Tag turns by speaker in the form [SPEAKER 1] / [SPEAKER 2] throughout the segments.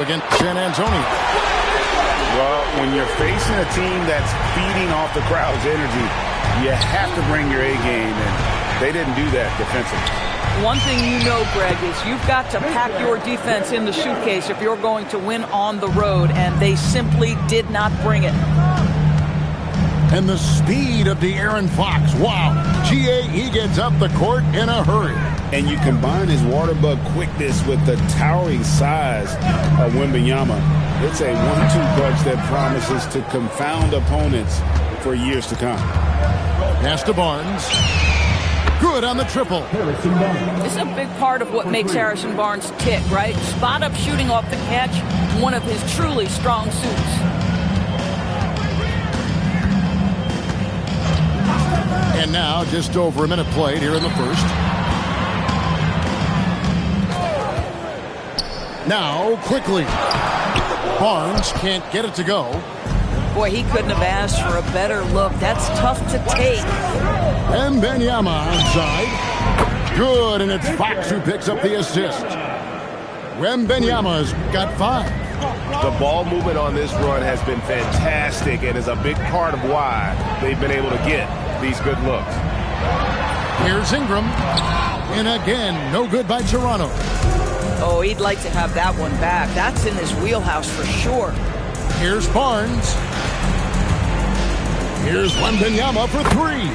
[SPEAKER 1] against San Antonio.
[SPEAKER 2] Well, when you're facing a team that's feeding off the crowd's energy, you have to bring your A game, and they didn't do that defensively.
[SPEAKER 3] One thing you know, Greg, is you've got to pack your defense in the suitcase if you're going to win on the road, and they simply did not bring it.
[SPEAKER 1] And the speed of De'Aaron Fox. Wow. GA, he gets up the court in a hurry.
[SPEAKER 2] And you combine his water bug quickness with the towering size of Wembanyama. It's a 1-2 punch that promises to confound opponents for years to come.
[SPEAKER 1] Pass to Barnes. Good on the triple.
[SPEAKER 3] This is a big part of what makes Harrison Barnes tick, right? Spot up shooting off the catch, one of his truly strong suits.
[SPEAKER 1] And now just over a minute played here in the first. Now quickly. Barnes can't get it to go.
[SPEAKER 3] Boy, he couldn't have asked for a better look. That's tough to take.
[SPEAKER 1] Wembanyama onside. Good, and it's Fox who picks up the assist. Wembanyama's got 5.
[SPEAKER 2] The ball movement on this run has been fantastic and is a big part of why they've been able to get these good looks.
[SPEAKER 1] Here's Ingram. And again, no good by Toronto.
[SPEAKER 3] Oh, he'd like to have that one back. That's in his wheelhouse for sure.
[SPEAKER 1] Here's Barnes. Here's Wembanyama for 3.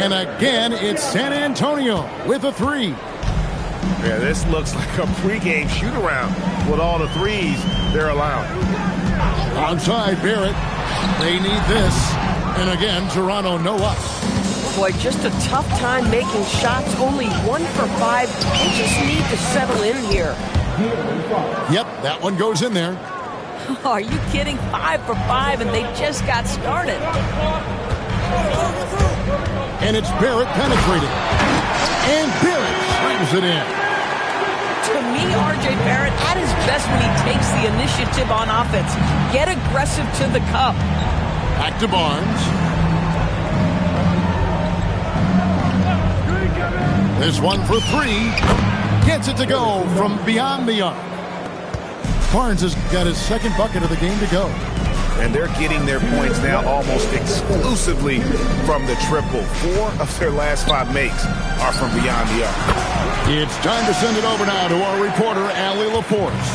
[SPEAKER 1] And again, it's San Antonio with a 3.
[SPEAKER 2] Yeah, this looks like a pregame shoot-around with all the threes they're allowing.
[SPEAKER 1] Onside Barrett. They need this. And again, Toronto no up.
[SPEAKER 4] Boy, just a tough time making shots. Only 1 for 5. They just need to settle in here.
[SPEAKER 1] Yep, that one goes in there.
[SPEAKER 3] Are you kidding? 5 for 5, and they just got started.
[SPEAKER 1] And it's Barrett penetrating. And Barrett slams it in.
[SPEAKER 3] To me, R.J. Barrett at his best when he takes the initiative on offense. Get aggressive to the cup.
[SPEAKER 1] Back to Barnes. This one for 3. Gets it to go from beyond the arc. Barnes has got his second bucket of the game to go.
[SPEAKER 2] And they're getting their points now almost exclusively from the triple. 4 of their last 5 makes are from beyond the arc.
[SPEAKER 1] It's time to send it over now to our reporter, Allie LaForce.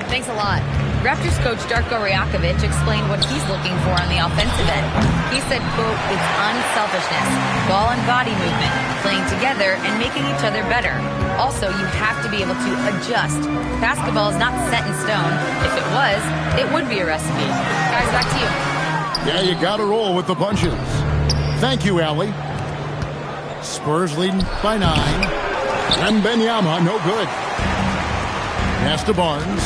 [SPEAKER 5] Thanks a lot. Raptors coach Darko Rajakovic explained what he's looking for on the offensive end. He said, quote, it's unselfishness, ball and body movement, playing together and making each other better. Also, you have to be able to adjust. Basketball is not set in stone. If it was, it would be a recipe. Guys, back to you.
[SPEAKER 1] Yeah, you got to roll with the punches. Thank you, Allie. Spurs leading by 9. Wembanyama, no good. Pass to Barnes.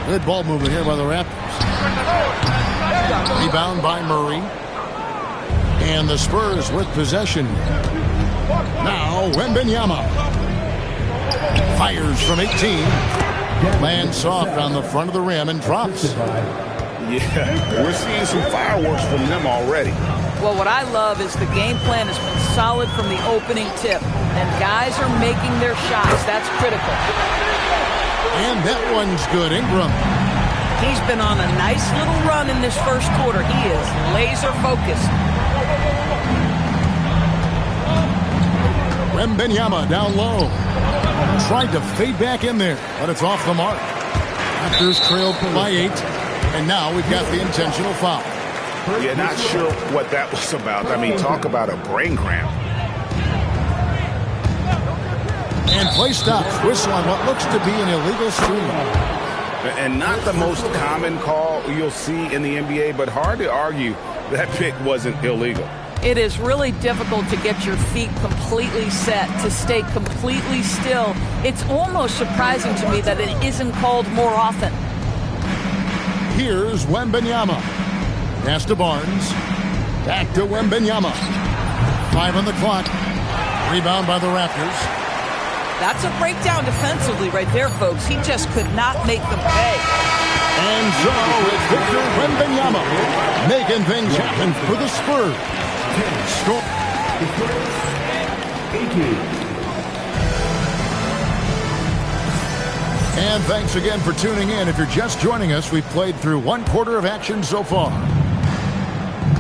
[SPEAKER 1] Good ball movement here by the Raptors. Rebound by Murray. And the Spurs with possession. Now Wembanyama. Fires from 18. Lands soft on the front of the rim and drops.
[SPEAKER 2] Yeah, we're seeing some fireworks from them already.
[SPEAKER 3] Well, what I love is the game plan has been solid from the opening tip. And guys are making their shots. That's critical.
[SPEAKER 1] And that one's good. Ingram.
[SPEAKER 3] He's been on a nice little run in this first quarter. He is laser focused.
[SPEAKER 1] Wembanyama down low. Tried to fade back in there, but it's off the mark. Raptors trailed by 8. And now we've got the intentional foul.
[SPEAKER 2] Yeah, not sure what that was about. I mean, talk about a brain cramp.
[SPEAKER 1] And play stops. Whistle on what looks to be an illegal screen.
[SPEAKER 2] And not the most common call you'll see in the NBA, but hard to argue that pick wasn't illegal.
[SPEAKER 3] It is really difficult to get your feet completely set, to stay completely still. It's almost surprising to me that it isn't called more often.
[SPEAKER 1] Here's Wembanyama. Pass to Barnes. Back to Wembanyama. 5 on the clock. Rebound by the Raptors.
[SPEAKER 3] That's a breakdown defensively right there, folks. He just could not make them pay.
[SPEAKER 1] And so it's Victor Wembanyama making things happen for the Spurs. Score. And thanks again for tuning in. If you're just joining us, we've played through one quarter of action so far.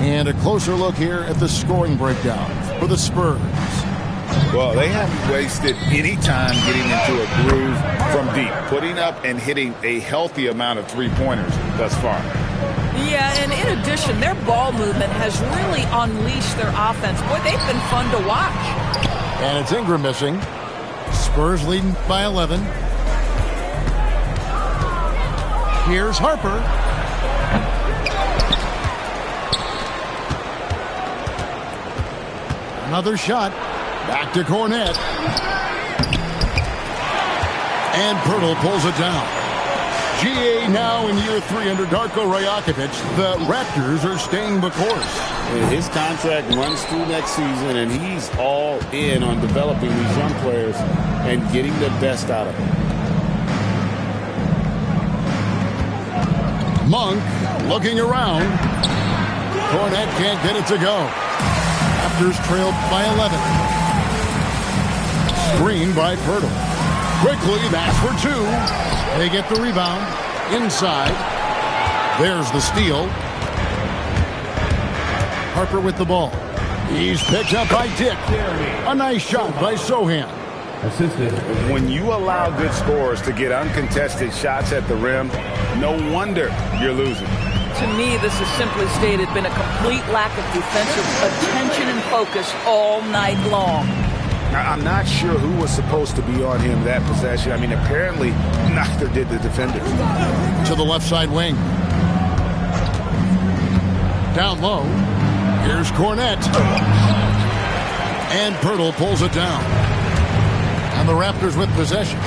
[SPEAKER 1] And a closer look here at the scoring breakdown for the Spurs.
[SPEAKER 2] Well, they haven't wasted any time getting into a groove from deep, putting up and hitting a healthy amount of three-pointers thus far.
[SPEAKER 3] Yeah, and in addition, their ball movement has really unleashed their offense. Boy, they've been fun to watch.
[SPEAKER 1] And it's Ingram missing. Spurs leading by 11. Here's Harper. Another shot. Back to Cornette. And Pirtle pulls it down. GA now in year 3 under Darko Rajakovic. The Raptors are staying the course.
[SPEAKER 2] His contract runs through next season, and he's all in on developing these young players and getting the best out of them.
[SPEAKER 1] Monk looking around. Cornette can't get it to go. Raptors trailed by 11. Screen by Pirtle. Quickly, that's for 2. They get the rebound. Inside. There's the steal. Harper with the ball. He's picked up by Dick. A nice shot by Sohan.
[SPEAKER 2] When you allow good scorers to get uncontested shots at the rim, no wonder you're losing.
[SPEAKER 3] To me, this has simply stated been a complete lack of defensive attention and focus all night long.
[SPEAKER 2] I'm not sure who was supposed to be on him that possession. I mean, apparently neither did the defenders.
[SPEAKER 1] To the left side wing. Down low. Here's Cornette. And Pirtle pulls it down. And the Raptors with possession.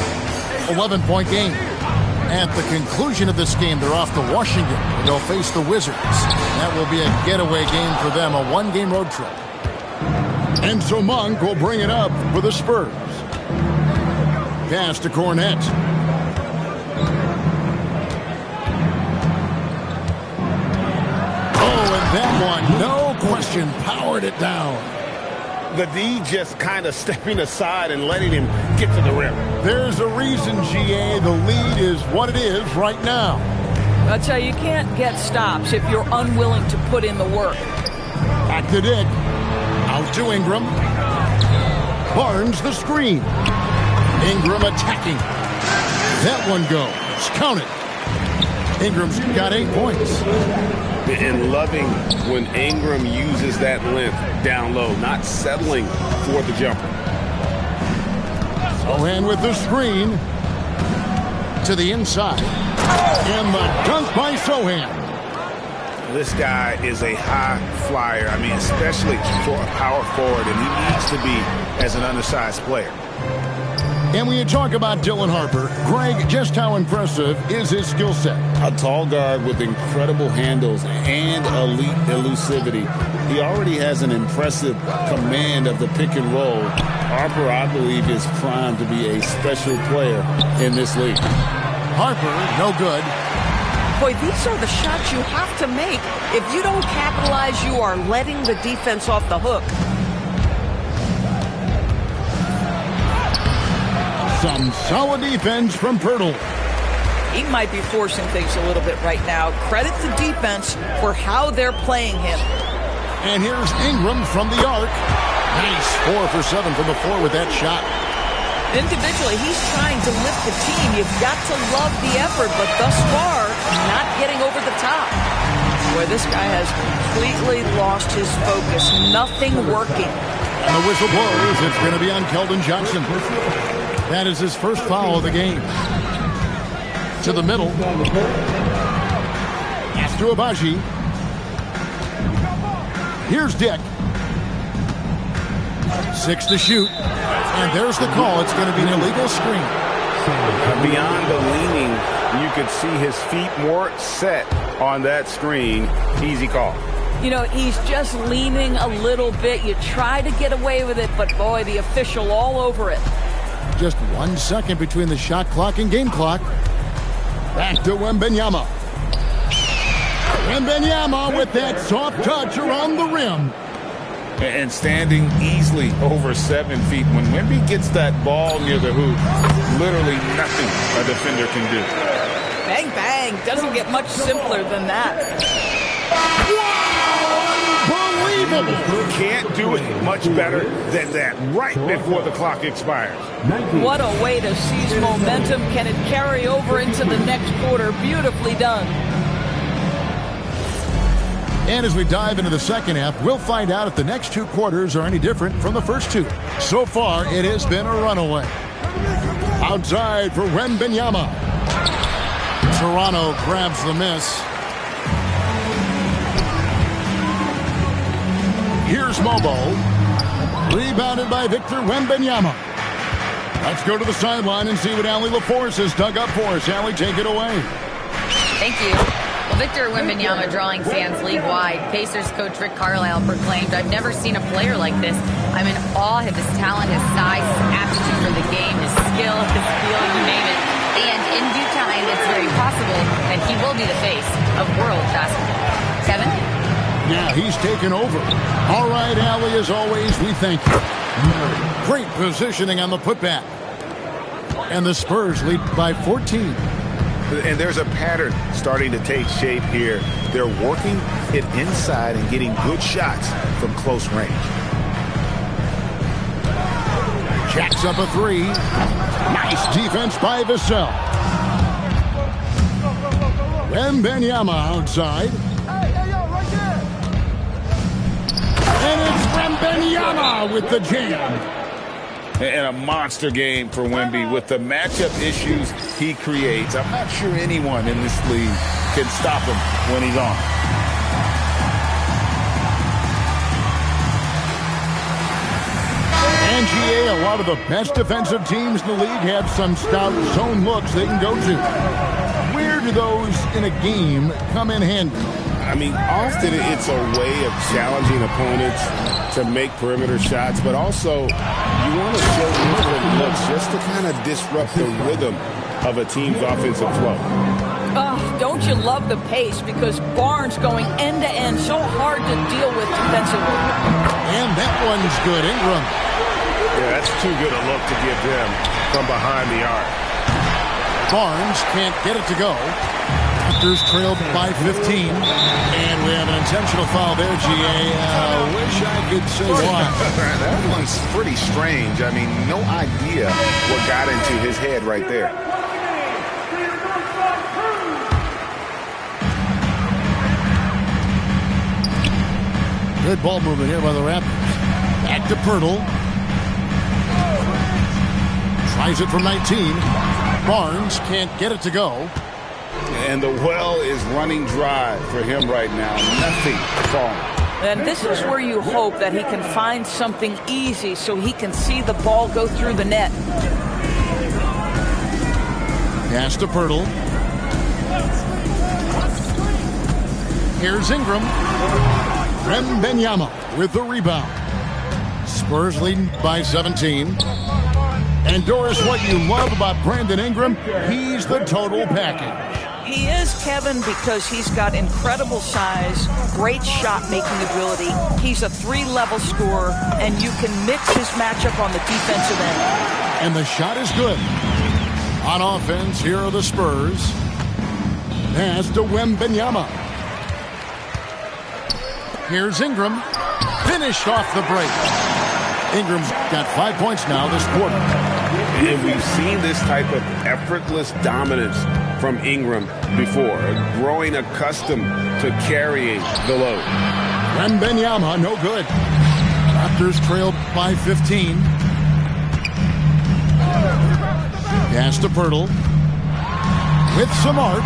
[SPEAKER 1] 11-point game. At the conclusion of this game, they're off to Washington. They'll face the Wizards. That will be a getaway game for them, a one-game road trip. And so Monk will bring it up for the Spurs. Pass to Cornette. Oh, and that one, no question, powered it down.
[SPEAKER 2] The D just kind of stepping aside and letting him get to the rim.
[SPEAKER 1] There's a reason, GA, the lead is what it is right now.
[SPEAKER 3] I'll tell you, you can't get stops if you're unwilling to put in the work.
[SPEAKER 1] Back to Dick. Out to Ingram. Barnes the screen. Ingram attacking. That one goes. Count it. Ingram's got 8 points.
[SPEAKER 2] And loving when Ingram uses that length down low, not settling for the jumper.
[SPEAKER 1] Sohan with the screen. To the inside. And the dunk by Sohan.
[SPEAKER 2] This guy is a high flyer. I mean, especially for a power forward, and he needs to be as an undersized player.
[SPEAKER 1] And when you talk about Dylan Harper, Greg, just how impressive is his skill set?
[SPEAKER 2] A tall guard with incredible handles and elite elusivity. He already has an impressive command of the pick and roll. Harper, I believe, is primed to be a special player in this league.
[SPEAKER 1] Harper, no good.
[SPEAKER 4] Boy, these are the shots you have to make. If you don't capitalize, you are letting the defense off the hook.
[SPEAKER 1] Some solid defense from Pirtle.
[SPEAKER 3] He might be forcing things a little bit right now. Credit the defense for how they're playing him.
[SPEAKER 1] And here's Ingram from the arc. Nice 4 for 7 from the floor with that shot.
[SPEAKER 3] Individually, he's trying to lift the team. You've got to love the effort, but thus far, not getting over the top. Boy, this guy has completely lost his focus. Nothing working.
[SPEAKER 1] And the whistle blows. It's going to be on Keldon Johnson. That is his first foul of the game. To the middle. Pass to Abaji. Here's Dick. 6 to shoot. And there's the call. It's going to be an illegal screen.
[SPEAKER 2] Beyond the leaning, you could see his feet more set on that screen. Easy call.
[SPEAKER 3] You know, he's just leaning a little bit. You try to get away with it, but boy, the official all over it.
[SPEAKER 1] Just 1 second between the shot clock and game clock. Back to Wembanyama. Wembanyama with that soft touch around the rim.
[SPEAKER 2] and standing easily over 7 feet. When Wemby gets that ball near the hoop, literally nothing a defender can do.
[SPEAKER 3] Bang, bang. Doesn't get much simpler than that.
[SPEAKER 2] Unbelievable. Can't do it much better than that right before the clock expires.
[SPEAKER 3] What a way to seize momentum. Can it carry over into the next quarter? Beautifully done.
[SPEAKER 1] And as we dive into the second half, we'll find out if the next 2 quarters are any different from the first 2. So far, it has been a runaway. Outside for Wembanyama. Toronto grabs the miss. Here's Mobo. Rebounded by Victor Wembanyama. Let's go to the sideline and see what Allie LaForce has dug up for us. Allie, take it away.
[SPEAKER 5] Thank you. Well, Victor Wembanyama drawing fans league-wide. Pacers coach Rick Carlisle proclaimed, "I've never seen a player like this. I'm in awe of his talent, his size, his aptitude for the game, his skill, his feel, you name it. And in due time, it's very possible that he will be the face of world basketball." Kevin?
[SPEAKER 1] Yeah, he's taken over. All right, Allie, as always, we thank you. Great positioning on the putback. And the Spurs lead by 14.
[SPEAKER 6] And there's a pattern starting to take shape here. They're working it inside and getting good shots from close range.
[SPEAKER 1] Jacks up a 3. Nice defense by Vassell. Wembanyama outside. And it's Wembanyama with the jam.
[SPEAKER 2] And a monster game for Wemby with the matchup issues he creates. I'm not sure anyone in this league can stop him when he's on.
[SPEAKER 1] And GA, a lot of the best defensive teams in the league have some stout zone looks they can go to. Where do those in a game come in handy?
[SPEAKER 7] I mean, often it's a way of challenging opponents to make perimeter shots, but also you want to show different looks just to kind of disrupt the rhythm of a team's offensive flow.
[SPEAKER 3] Oh, don't you love the pace? Because Barnes going end-to-end, so hard to deal with defensively.
[SPEAKER 1] And that one's good. Ingram.
[SPEAKER 7] Yeah, that's too good a look to give them from behind the arc.
[SPEAKER 1] Barnes can't get it to go. Raptors trailed by 15. And we have an intentional foul there, GA. Wish I could say why.
[SPEAKER 6] That one's pretty strange. I mean, no idea what got into his head right there.
[SPEAKER 1] Good ball movement here by the Raptors. Back to Pirtle. Tries it from 19. Barnes can't get it to go.
[SPEAKER 2] And the well is running dry for him right now. Nothing falling.
[SPEAKER 3] And this is where you hope that he can find something easy so he can see the ball go through the net.
[SPEAKER 1] Pass to Pirtle. Here's Ingram. Wembanyama with the rebound. Spurs leading by 17. And Doris, what you love about Brandon Ingram, he's the total package.
[SPEAKER 3] He is, Kevin, because he's got incredible size, great shot-making ability. He's a 3-level scorer, and you can mix his matchup on the defensive end.
[SPEAKER 1] And the shot is good. On offense, here are the Spurs. Pass to Wembanyama. Here's Ingram. Finished off the break. Ingram's got 5 points now this quarter.
[SPEAKER 7] And we've seen this type of effortless dominance from Ingram before, growing accustomed to carrying the load.
[SPEAKER 1] Wembanyama, no good. Raptors trailed by 15. Pass to Pirtle. With some arc.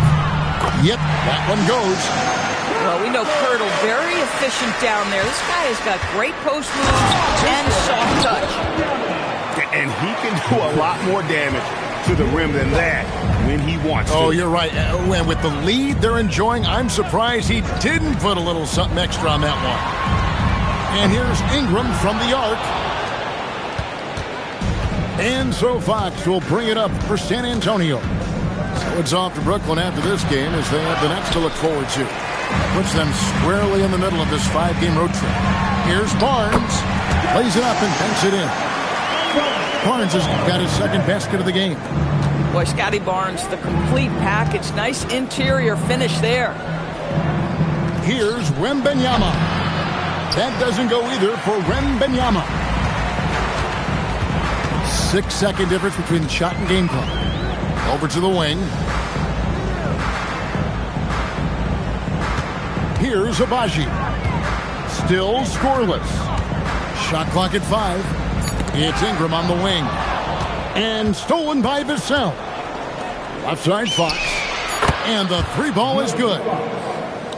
[SPEAKER 1] Yep, that one goes.
[SPEAKER 3] Well, we know Pirtle very efficient down there. This guy has got great post moves and soft touch.
[SPEAKER 7] And he can do a lot more damage to the rim than that when he wants to.
[SPEAKER 1] Oh, you're right. And with the lead they're enjoying, I'm surprised he didn't put a little something extra on that one. And here's Ingram from the arc. And so Fox will bring it up for San Antonio. So it's off to Brooklyn after this game as they have the Nets to look forward to. Puts them squarely in the middle of this 5-game road trip. Here's Barnes. Lays it up and banks it in. Barnes has got his second basket of the game.
[SPEAKER 3] Boy, Scotty Barnes, the complete package. Nice interior finish there.
[SPEAKER 1] Here's Wembanyama. That doesn't go either for Wembanyama. 6-second difference between the shot and game clock. Over to the wing. Here's Abaji. Still scoreless. Shot clock at 5. It's Ingram on the wing. And stolen by Vassell. Left side Fox. And the 3-ball is good.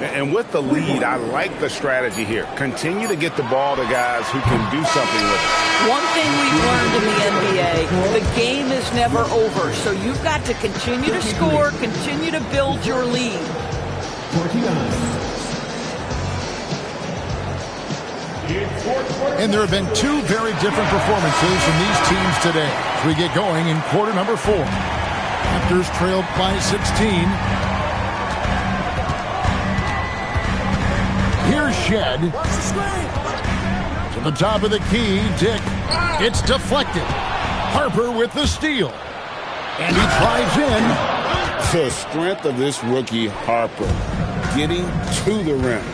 [SPEAKER 6] And with the lead, I like the strategy here. Continue to get the ball to guys who can do something with it.
[SPEAKER 3] One thing we've learned in the NBA, the game is never over. So you've got to continue to score, continue to build your lead.
[SPEAKER 8] 49.
[SPEAKER 1] And there have been 2 very different performances from these teams today as we get going in quarter number 4. Raptors trailed by 16. Here's Shed. To the top of the key, Dick. It's deflected. Harper with the steal. And he drives in.
[SPEAKER 2] The strength of this rookie, Harper, getting to the rim.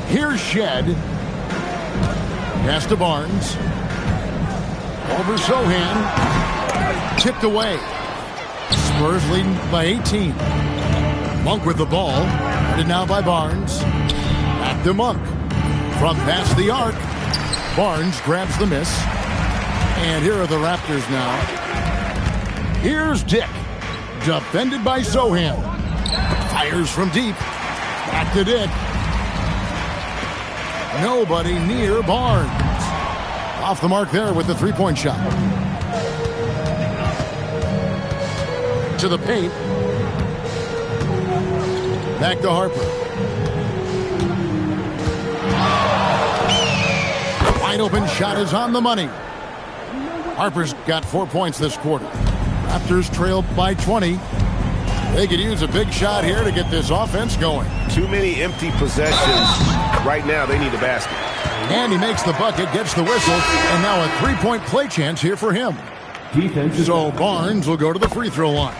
[SPEAKER 1] Here's Shed. Pass to Barnes. Over Sohan. Tipped away. Spurs leading by 18. Monk with the ball. Headed now by Barnes. Back to Monk. From past the arc. Barnes grabs the miss. And here are the Raptors now. Here's Dick. Defended by Sohan. Fires from deep. Back to Dick. Nobody near Barnes. Off the mark there with the 3-point shot. To the paint. Back to Harper. Wide open shot is on the money. Harper's got 4 points this quarter. Raptors trailed by 20. They could use a big shot here to get this offense going.
[SPEAKER 6] Too many empty possessions. Right now, they need a basket.
[SPEAKER 1] And he makes the bucket, gets the whistle, and now a 3-point play chance here for him. So Barnes will go to the free throw line.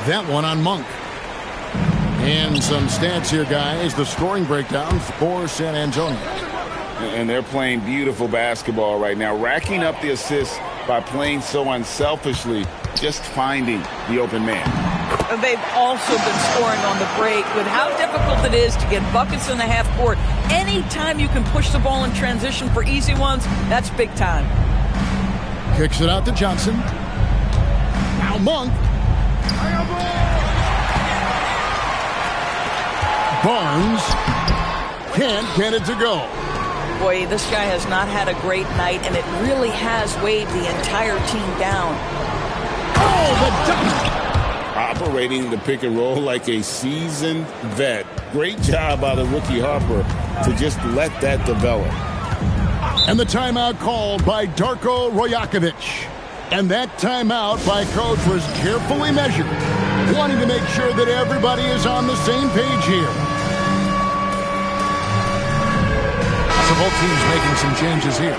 [SPEAKER 1] That one on Monk. And some stats here, guys. The scoring breakdown for San Antonio.
[SPEAKER 2] And they're playing beautiful basketball right now, racking up the assists by playing so unselfishly, just finding the open man.
[SPEAKER 3] They've also been scoring on the break with how difficult it is to get buckets in the half court. Anytime you can push the ball in transition for easy ones, that's big time.
[SPEAKER 1] Kicks it out to Johnson. Now Monk. Barnes can't get it to go.
[SPEAKER 3] Boy, this guy has not had a great night, and it really has weighed the entire team down.
[SPEAKER 1] Oh, the dunk!
[SPEAKER 2] Operating the pick and roll like a seasoned vet. Great job by the rookie Harper to just let that develop.
[SPEAKER 1] And the timeout called by Darko Rajakovic. And that timeout by coach was carefully measured, wanting to make sure that everybody is on the same page here. So both teams making some changes here.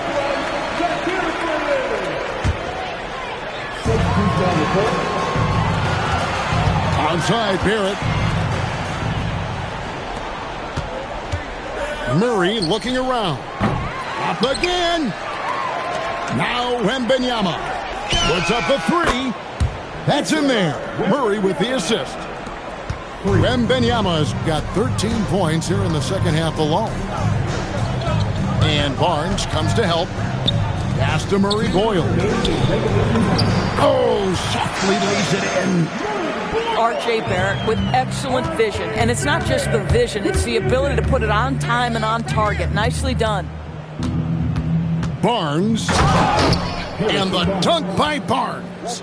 [SPEAKER 1] Outside Barrett. Murray looking around. Up again. Now Wembanyama puts up a 3. That's in there. Murray with the assist. Wembanyama has got 13 points here in the second half alone. And Barnes comes to help. Pass to Murray Boyle. Oh, softly lays it in.
[SPEAKER 3] R.J. Barrett with excellent vision. And it's not just the vision, it's the ability to put it on time and on target. Nicely done.
[SPEAKER 1] Barnes. And the dunk by Barnes.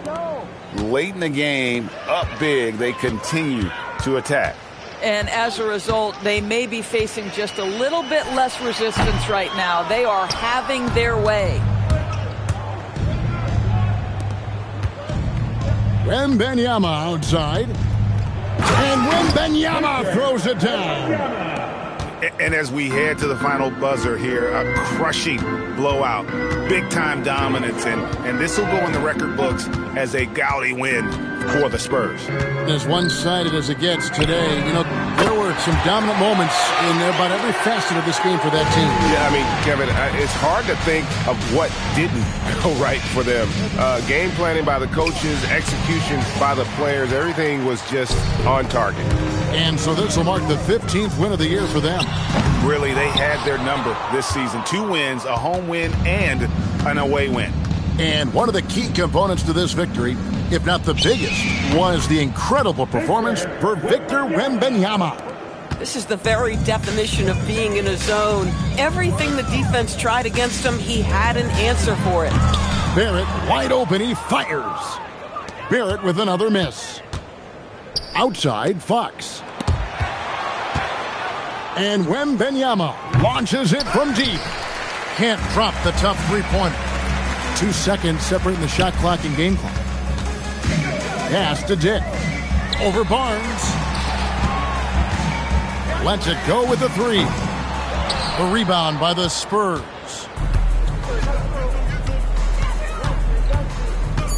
[SPEAKER 2] Late in the game, up big, they continue to attack.
[SPEAKER 3] And as a result, they may be facing just a little bit less resistance right now. They are having their way.
[SPEAKER 1] Wembanyama outside. And Wembanyama throws it down.
[SPEAKER 6] And as we head to the final buzzer here, a crushing blowout, big-time dominance, and this will go in the record books as a gaudy win for the Spurs.
[SPEAKER 1] As one-sided as it gets today, you know, there were some dominant moments in about every facet of this game for that team.
[SPEAKER 7] Yeah, I mean, Kevin, it's hard to think of what didn't go right for them. Game planning by the coaches, execution by the players, everything was just on target.
[SPEAKER 1] And so this will mark the 15th win of the year for them.
[SPEAKER 6] Really, they had their number this season. 2 wins, a home win, and an away win.
[SPEAKER 1] And one of the key components to this victory, if not the biggest, was the incredible performance for Victor Wembanyama.
[SPEAKER 4] This is the very definition of being in a zone. Everything the defense tried against him, he had an answer for it.
[SPEAKER 1] Barrett wide open, he fires. Barrett with another miss. Outside, Fox. And Wembanyama launches it from deep. Can't drop the tough three-pointer. 2 seconds separating the shot clock and game clock. Pass to Dick. Over Barnes. Lets it go with the 3. The rebound by the Spurs.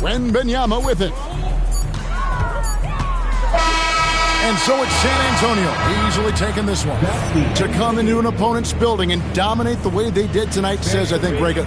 [SPEAKER 1] Wembanyama with it. And so it's San Antonio easily taking this one. To come into an opponent's building and dominate the way they did tonight says, I think, Greg,